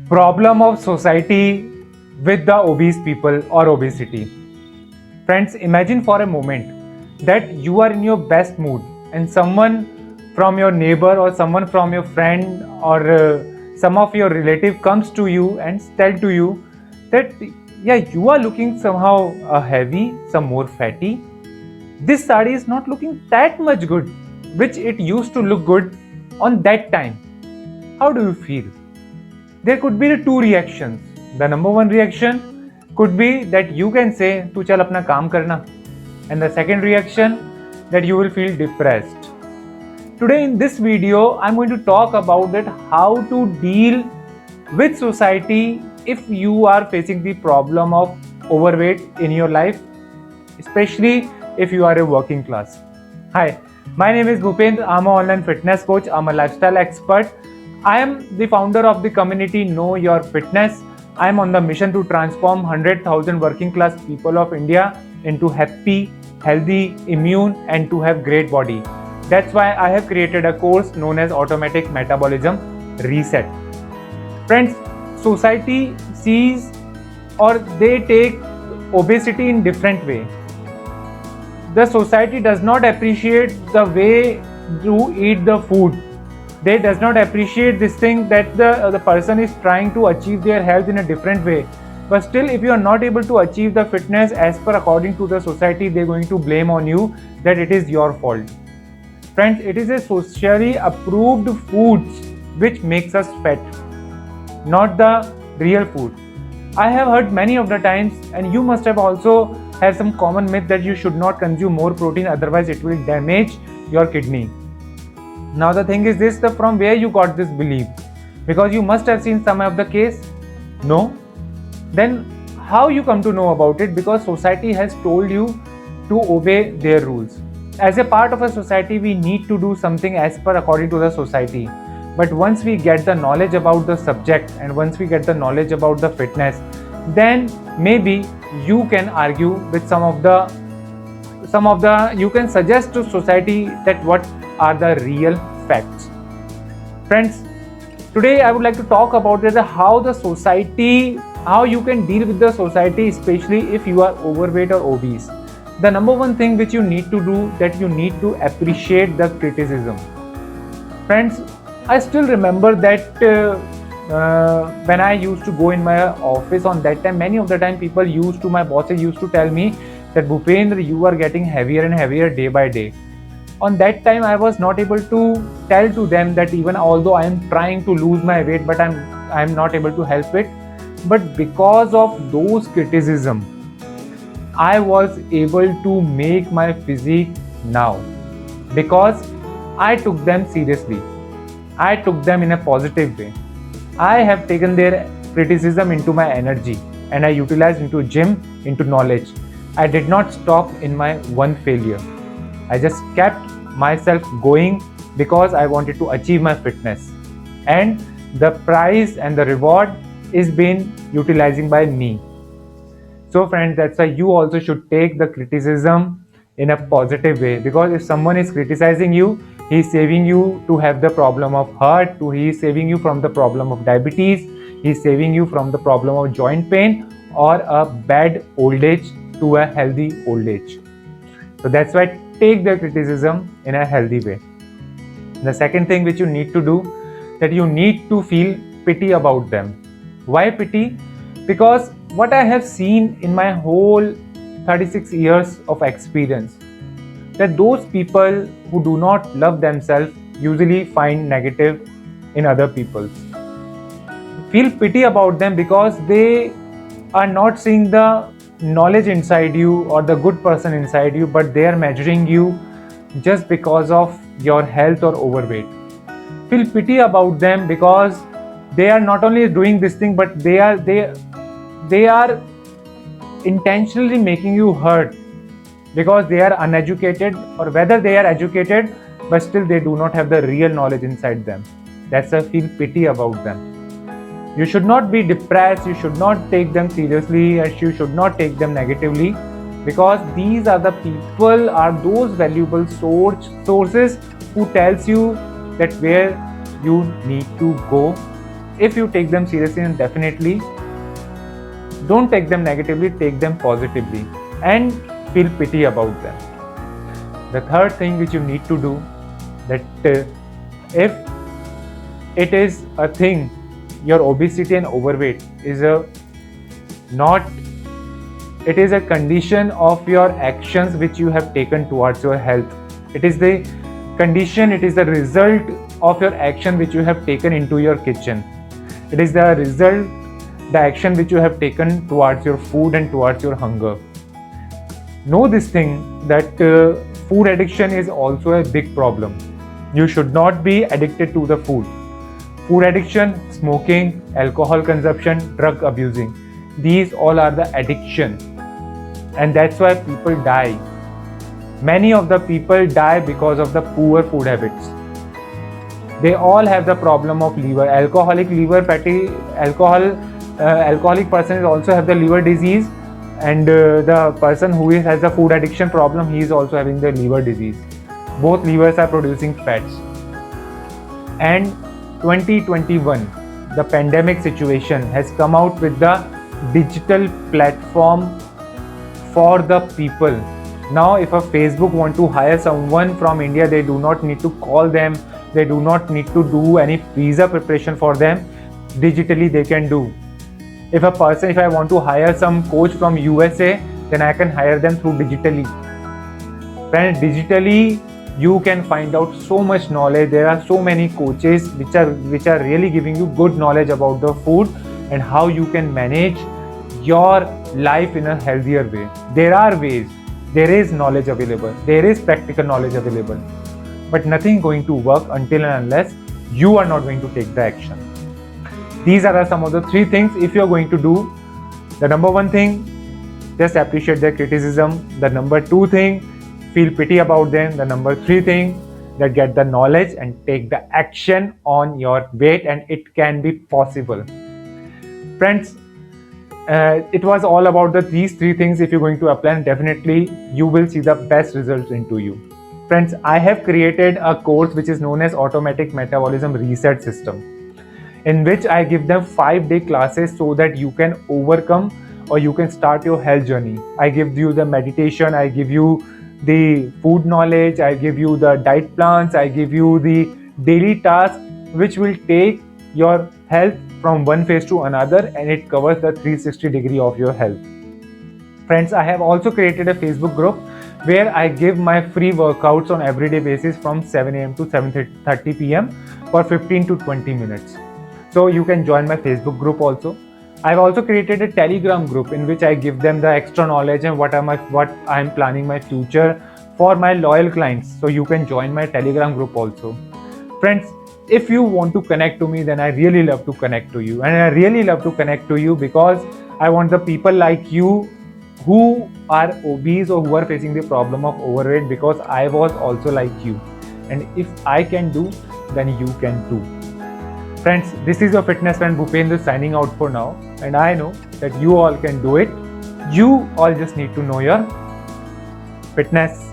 Problem of society with the obese people or obesity. Friends, imagine for a moment that you are in your best mood and someone from your neighbor or someone from your friend or some of your relative comes to you and tell to you that yeah, you are looking somehow heavy, some more fatty. This sari is not looking that much good, which it used to look good on that time. How do you feel? There could be the two reactions. The number one reaction could be that you can say tu chal apna kaam karna, and the second reaction that you will feel depressed. Today in this video I'm going to talk about that how to deal with society if you are facing the problem of overweight in your life, especially if you are a working class. Hi, my name is Bhupendra. I'm an online fitness coach. I'm a lifestyle expert. I am the founder of the community Know Your Fitness. I am on the mission to transform 100,000 working class people of India into happy, healthy, immune, and to have great body. That's why I have created a course known as Automatic Metabolism Reset. Friends, society sees or they take obesity in different way. The society does not appreciate the way you eat the food. They does not appreciate this thing that the person is trying to achieve their health in a different way. But still, if you are not able to achieve the fitness as per according to the society, they're going to blame on you that it is your fault. Friends, it is a socially approved foods which makes us fat, not the real food. I have heard many of the times, and you must have also have some common myth that you should not consume more protein, otherwise it will damage your kidney. Now the thing is this, from where you got this belief? Because you must have seen some of the case? No? Then how you come to know about it? Because society has told you to obey their rules. As a part of a society, we need to do something as per according to the society. But once we get the knowledge about the subject and once we get the knowledge about the fitness, then maybe you can argue with some of the you can suggest to society that what are the real facts. Friends, today I would like to talk about how you can deal with the society, especially if you are overweight or obese. The number one thing which you need to do, that you need to appreciate the criticism. Friends, I still remember that when I used to go in my office on that time, many of the time my bosses used to tell me that Bhupendra, you are getting heavier and heavier day by day. On that time, I was not able to tell to them that even although I am trying to lose my weight, but I'm not able to help it. But because of those criticism, I was able to make my physique now, because I took them seriously. I took them in a positive way. I have taken their criticism into my energy and I utilized into gym, into knowledge. I did not stop in my one failure. I just kept myself going because I wanted to achieve my fitness. And the prize and the reward is being utilizing by me. So friends, that's why you also should take the criticism in a positive way, because if someone is criticizing you, he is saving you to have the problem of heart, he is saving you from the problem of diabetes, he is saving you from the problem of joint pain or a bad old age to a healthy old age. So that's why take the criticism in a healthy way. The second thing which you need to do, that you need to feel pity about them. Why pity? Because what I have seen in my whole 36 years of experience, that those people who do not love themselves usually find negative in other people. Feel pity about them because they are not seeing the knowledge inside you or the good person inside you, but they are measuring you just because of your health or overweight. Feel pity about them because they are not only doing this thing, but they are intentionally making you hurt because they are uneducated, or whether they are educated but still they do not have the real knowledge inside them. That's why feel pity about them. You should not be depressed, you should not take them seriously, and you should not take them negatively, because these are the people, are those valuable sources who tells you that where you need to go if you take them seriously, then definitely don't take them negatively, take them positively and feel pity about them. The third thing which you need to do, that if it is a thing, your obesity and overweight is it is a condition of your actions which you have taken towards your health. It is the condition, it is the result of your action which you have taken into your kitchen. It is the result, the action which you have taken towards your food and towards your hunger. Know this thing, that food addiction is also a big problem. You should not be addicted to the food. Food addiction, smoking, alcohol consumption, drug abusing, these all are the addiction, and that's why people die. Many of the people die because of the poor food habits. They all have the problem of liver, alcoholic liver fatty alcoholic person also have the liver disease, and the person who has the food addiction problem, he is also having the liver disease. Both livers are producing fats. And 2021, the pandemic situation has come out with the digital platform for the people. Now if a Facebook want to hire someone from India, they do not need to call them, they do not need to do any visa preparation for them. Digitally they can do. If I want to hire some coach from USA, then I can hire them through digitally. Friends, digitally you can find out so much knowledge. There are so many coaches which are really giving you good knowledge about the food and how you can manage your life in a healthier way. There are ways, there is knowledge available, there is practical knowledge available, but nothing going to work until and unless you are not going to take the action. These are some of the 3 things if you are going to do. The number 1 thing, just appreciate their criticism. The number 2 thing, feel pity about them. The number 3 thing, that get the knowledge and take the action on your weight, and it can be possible. Friends, it was all about these 3 things. If you're going to apply, definitely you will see the best results into you. Friends, I have created a course which is known as Automatic Metabolism Reset System, in which I give them 5-day classes so that you can overcome or you can start your health journey. I give you the meditation, I give you the food knowledge, I give you the diet plans, I give you the daily tasks which will take your health from one phase to another, and it covers the 360 degree of your health. Friends, I have also created a Facebook group where I give my free workouts on everyday basis from 7 a.m. to 7:30 p.m. for 15 to 20 minutes. So you can join my Facebook group also. I've also created a Telegram group in which I give them the extra knowledge and what I'm planning my future for my loyal clients. So you can join my Telegram group also. Friends, if you want to connect to me, then I really love to connect to you. And I really love to connect to you because I want the people like you who are obese or who are facing the problem of overweight, because I was also like you. And if I can do, then you can too. Friends, this is your fitness friend Bhupendra signing out for now, and I know that you all can do it. You all just need to know your fitness.